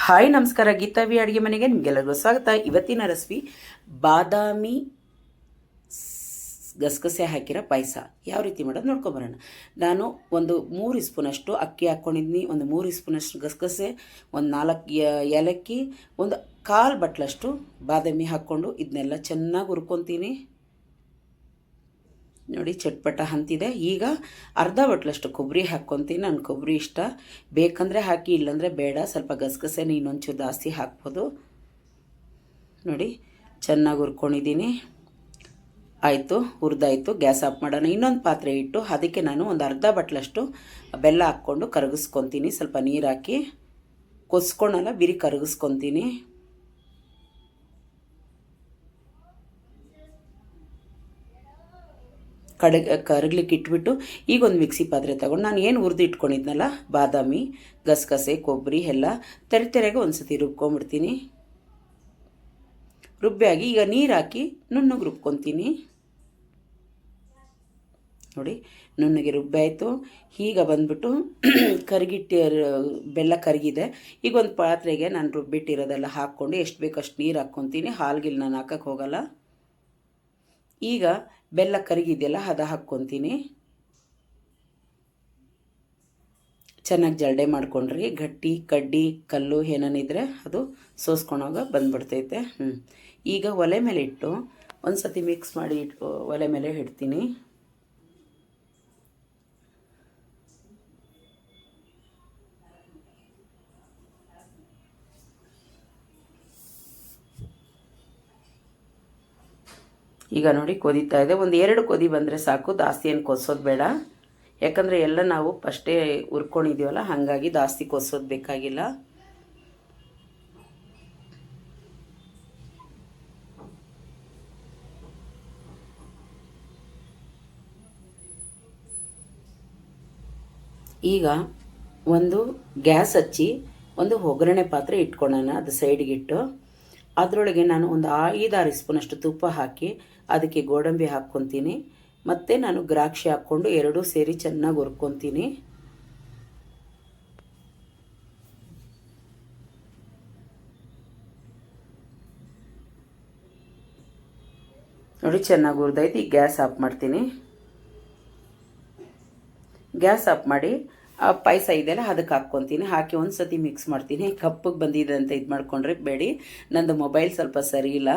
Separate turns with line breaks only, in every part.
Hi ನಮಸ್ಕಾರ, ಗೀತಾವಿ ಅಡುಗೆ ಮನೆಗೆ ನಿಮಗೆಲ್ಲರಿಗೂ ಸ್ವಾಗತ. ಇವತ್ತಿನ ರೆಸಿಪಿ ಬಾದಾಮಿ ಗಸಗಸೆ ಹಾಕಿರೋ ಪಾಯಸ. ಯಾವ ರೀತಿ ಮಾಡೋದು ನೋಡ್ಕೊಂಬರೋಣ. ನಾನು ಒಂದು 3 ಸ್ಪೂನಷ್ಟು ಅಕ್ಕಿ ಹಾಕ್ಕೊಂಡಿದ್ದೀನಿ, ಒಂದು 3 ಸ್ಪೂನಷ್ಟು ಗಸಗಸೆ, ಒಂದು 4 ಏಲಕ್ಕಿ, ಒಂದು 1/4 ಬಟ್ಲಷ್ಟು ಬಾದಾಮಿ ಹಾಕ್ಕೊಂಡು ಇದನ್ನೆಲ್ಲ ಚೆನ್ನಾಗಿ ಹುರ್ಕೊತೀನಿ. ನೋಡಿ ಚಟ್ಪಟ ಅಂತಿದೆ. ಈಗ ಅರ್ಧ ಬಟ್ಲಷ್ಟು ಕೊಬ್ಬರಿ ಹಾಕ್ಕೊತೀನಿ. ನಾನು ಕೊಬ್ಬರಿ ಇಷ್ಟ, ಬೇಕಂದರೆ ಹಾಕಿ, ಇಲ್ಲಾಂದರೆ ಬೇಡ. ಸ್ವಲ್ಪ ಗಸಗಸೆನ ಇನ್ನೊಂಚೂರು ಜಾಸ್ತಿ ಹಾಕ್ಬೋದು. ನೋಡಿ ಚೆನ್ನಾಗಿ ಹುರ್ಕೊಂಡಿದ್ದೀನಿ. ಆಯಿತು, ಹುರಿದಾಯಿತು. ಗ್ಯಾಸ್ ಆಫ್ ಮಾಡೋಣ. ಇನ್ನೊಂದು ಪಾತ್ರೆ ಇಟ್ಟು ಅದಕ್ಕೆ ನಾನು ಒಂದು ಅರ್ಧ ಬಟ್ಲಷ್ಟು ಬೆಲ್ಲ ಹಾಕ್ಕೊಂಡು ಕರಗಿಸ್ಕೊತೀನಿ. ಸ್ವಲ್ಪ ನೀರು ಹಾಕಿ ಕೊಸ್ಕೊಳಲ್ಲ, ಬಿರಿ ಕರಗಿಸ್ಕೊತೀನಿ. ಕರಗ್ಲಿಕ್ಕೆ ಇಟ್ಬಿಟ್ಟು ಈಗ ಒಂದು ಮಿಕ್ಸಿ ಪಾತ್ರೆ ತಗೊಂಡು ನಾನು ಏನು ಹುರಿದು ಇಟ್ಕೊಂಡಿದ್ನಲ್ಲ ಬಾದಾಮಿ, ಗಸಗಸೆ, ಕೊಬ್ಬರಿ ಎಲ್ಲ ತೆರೆಗೆ ಒಂದು ಸತಿ ರುಬ್ಕೊಂಡ್ಬಿಡ್ತೀನಿ. ರುಬ್ಬಿಯಾಗಿ ಈಗ ನೀರು ಹಾಕಿ ನುಣ್ಣಗೆ ರುಬ್ಕೊತೀನಿ. ನೋಡಿ ನುಣ್ಣಗೆ ರುಬ್ಬಿ ಆಯಿತು. ಈಗ ಬಂದ್ಬಿಟ್ಟು ಬೆಲ್ಲ ಕರಗಿದೆ. ಈಗ ಒಂದು ಪಾತ್ರೆಗೆ ನಾನು ರುಬ್ಬಿಟ್ಟಿರೋದೆಲ್ಲ ಹಾಕ್ಕೊಂಡು ಎಷ್ಟು ಬೇಕೋ ಅಷ್ಟು ನೀರು ಹಾಕ್ಕೊತೀನಿ. ಹಾಲ್ಗಿಲ್ ನಾನು ಹಾಕಕ್ಕೆ ಹೋಗಲ್ಲ. ಈಗ ಬೆಲ್ಲ ಕರಗಿದೆಯಲ್ಲ ಅದು ಹಾಕ್ಕೊತೀನಿ. ಚೆನ್ನಾಗಿ ಜರಡೆ ಮಾಡ್ಕೊಂಡ್ರಿ. ಗಟ್ಟಿ ಕಡ್ಡಿ ಕಲ್ಲು ಏನೇನಿದ್ರೆ ಅದು ಸೋಸ್ಕೊಂಡಾಗ ಬಂದ್ಬಿಡ್ತೈತೆ. ಈಗ ಒಲೆ ಮೇಲೆ ಇಟ್ಟು ಒಂದು ಸತಿ ಮಿಕ್ಸ್ ಮಾಡಿ ಒಲೆ ಮೇಲೆ ಇಡ್ತೀನಿ. ಈಗ ನೋಡಿ ಕೊದಿತಾ ಇದೆ. ಒಂದು 2 ಕೊದಿ ಬಂದರೆ ಸಾಕು, ಜಾಸ್ತಿ ಏನು ಕೊಸೋದು ಬೇಡ. ಯಾಕಂದರೆ ಎಲ್ಲ ನಾವು ಫಸ್ಟೇ ಹುರ್ಕೊಂಡಿದ್ದೀವಲ್ಲ, ಹಾಗಾಗಿ ಜಾಸ್ತಿ ಕೊಸೋದು ಬೇಕಾಗಿಲ್ಲ. ಈಗ ಒಂದು ಗ್ಯಾಸ್ ಹಚ್ಚಿ ಒಂದು ಒಗ್ಗರಣೆ ಪಾತ್ರೆ ಇಟ್ಕೊಳ್ಳೋಣ. ಅದು ಸೈಡ್ಗಿಟ್ಟು ಅದರೊಳಗೆ ನಾನು ಒಂದು 5-6 ಸ್ಪೂನಷ್ಟು ತುಪ್ಪ ಹಾಕಿ ಅದಕ್ಕೆ ಗೋಡಂಬಿ ಹಾಕ್ಕೊತೀನಿ. ಮತ್ತು ನಾನು ದ್ರಾಕ್ಷಿ ಹಾಕ್ಕೊಂಡು ಎರಡೂ ಸೇರಿ ಚೆನ್ನಾಗಿ ಹುರ್ಕೊತೀನಿ. ನೋಡಿ ಚೆನ್ನಾಗಿ ಹುರಿದೈತಿ. ಈಗ ಗ್ಯಾಸ್ ಆಫ್ ಮಾಡ್ತೀನಿ. ಗ್ಯಾಸ್ ಆಫ್ ಮಾಡಿ ಆ ಪಾಯಸ ಇದೆಯಲ್ಲ ಅದಕ್ಕೆ ಹಾಕ್ಕೊತೀನಿ. ಹಾಕಿ ಒಂದು ಸತಿ ಮಿಕ್ಸ್ ಮಾಡ್ತೀನಿ. ಕಪ್ಪಗೆ ಬಂದಿದೆ ಅಂತ ಇದು ಮಾಡ್ಕೊಂಡ್ರೆ ಬೇಡಿ, ನಂದು ಮೊಬೈಲ್ ಸ್ವಲ್ಪ ಸರಿ ಇಲ್ಲ.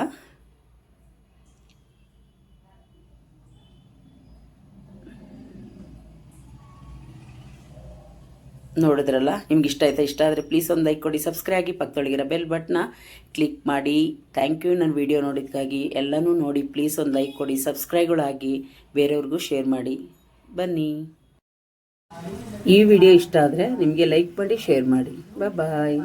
ನೋಡಿದ್ರಲ್ಲ, ನಿಮ್ಗೆ ಇಷ್ಟ ಆಯ್ತಾ? ಇಷ್ಟ ಆದರೆ ಪ್ಲೀಸ್ ಒಂದು ಲೈಕ್ ಕೊಡಿ, ಸಬ್ಸ್ಕ್ರೈಬ್ ಆಗಿ, ಪಕ್ಕದೊಳಗಿರೋ ಬೆಲ್ ಬಟನ್ನ ಕ್ಲಿಕ್ ಮಾಡಿ. ಥ್ಯಾಂಕ್ ಯು ನನ್ನ ವಿಡಿಯೋ ನೋಡಿದ್ದಕ್ಕಾಗಿ. ಎಲ್ಲನೂ ನೋಡಿ ಪ್ಲೀಸ್ ಒಂದು ಲೈಕ್ ಕೊಡಿ, ಸಬ್ಸ್ಕ್ರೈಬ್ಗಳಾಗಿ, ಬೇರೆಯವ್ರಿಗೂ ಶೇರ್ ಮಾಡಿ. ಬನ್ನಿ. ಈ ವಿಡಿಯೋ ಇಷ್ಟ ಆದರೆ ನಿಮಗೆ ಲೈಕ್ ಮಾಡಿ, ಶೇರ್ ಮಾಡಿ. ಬಾಯ್.